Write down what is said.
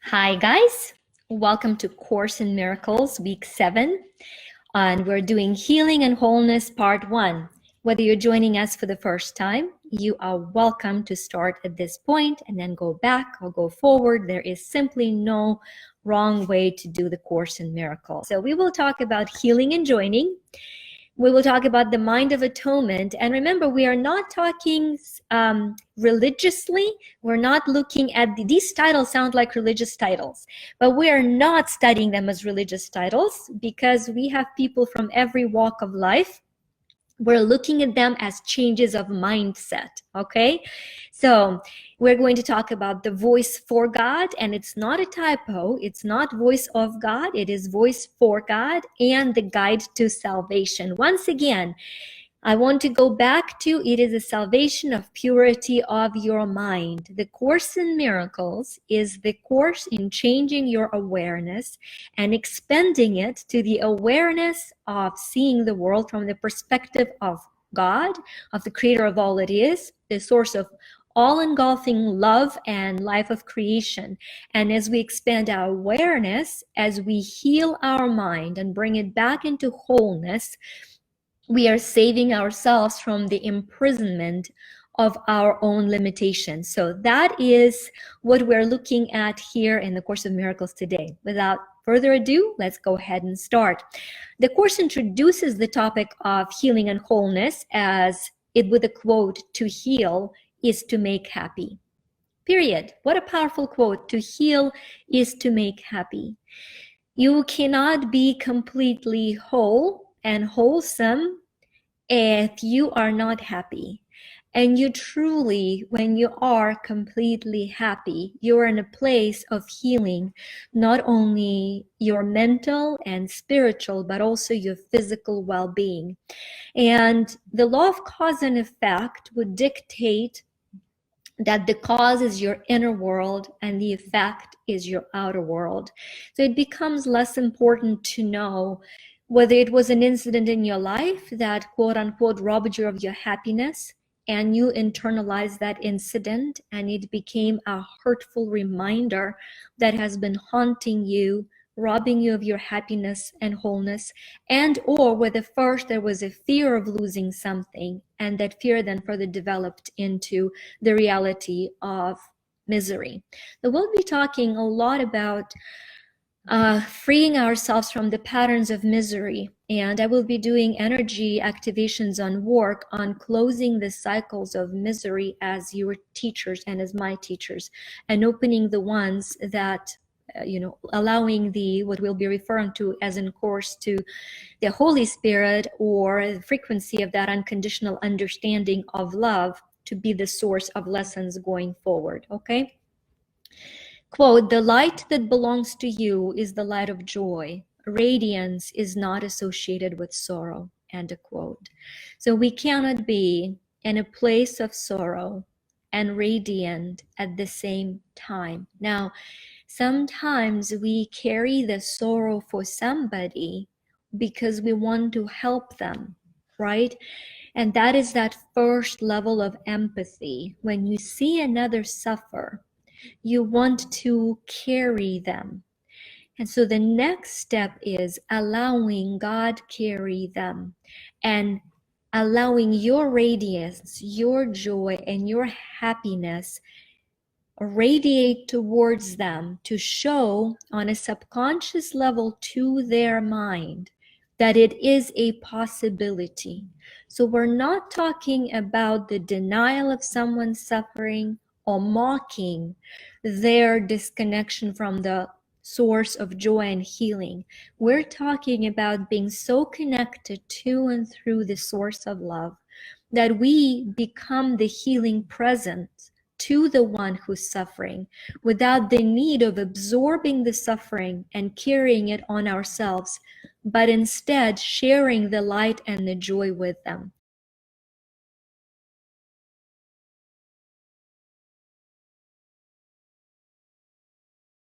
Hi guys, welcome to Course in Miracles week 7, and we're doing Healing and Wholeness part 1. Whether you're joining us for the first time, you are welcome to start at this point and then go back or go forward. There is simply no wrong way to do the Course in Miracles. So we will talk about healing and joining. We will talk about the mind of atonement. And remember, we are not talking religiously. We're not looking at these titles sound like religious titles, but we are not studying them as religious titles because we have people from every walk of life. We're looking at them as changes of mindset, okay? So we're going to talk about the voice for God, and it's not a typo. It's not voice of God. It is voice for God and the guide to salvation. Once again, I want to go back to it is a salvation of purity of your mind. The Course in Miracles is the course in changing your awareness and expanding it to the awareness of seeing the world from the perspective of God, of the creator of all it is, the source of all-engulfing love and life of creation. And as we expand our awareness, as we heal our mind and bring it back into wholeness, we are saving ourselves from the imprisonment of our own limitations. So that is what we're looking at here in the Course of Miracles today. Without further ado, let's go ahead and start. The Course introduces the topic of healing and wholeness as it with a quote, "To heal is to make happy." Period. What a powerful quote. To heal is to make happy. You cannot be completely whole and wholesome if you are not happy. And you truly, when you are completely happy, you're in a place of healing, not only your mental and spiritual, but also your physical well-being. And the law of cause and effect would dictate that the cause is your inner world and the effect is your outer world. So it becomes less important to know whether it was an incident in your life that quote unquote robbed you of your happiness and you internalized that incident and it became a hurtful reminder that has been haunting you, robbing you of your happiness and wholeness, and or whether first there was a fear of losing something and that fear then further developed into the reality of misery. So we'll be talking a lot about freeing ourselves from the patterns of misery, and I will be doing energy activations on work on closing the cycles of misery as your teachers and as my teachers, and opening the ones that allowing the what we'll be referring to as in course to the Holy Spirit or the frequency of that unconditional understanding of love to be the source of lessons going forward. Okay. Quote, "The light that belongs to you is the light of joy. Radiance is not associated with sorrow." End of quote. So we cannot be in a place of sorrow and radiant at the same time. Now, sometimes we carry the sorrow for somebody because we want to help them, right? And that is that first level of empathy. When you see another suffer, you want to carry them. And so the next step is allowing God carry them and allowing your radiance, your joy, and your happiness radiate towards them to show on a subconscious level to their mind that it is a possibility. So we're not talking about the denial of someone's suffering or mocking their disconnection from the source of joy and healing. We're talking about being so connected to and through the source of love that we become the healing presence to the one who's suffering without the need of absorbing the suffering and carrying it on ourselves, but instead sharing the light and the joy with them.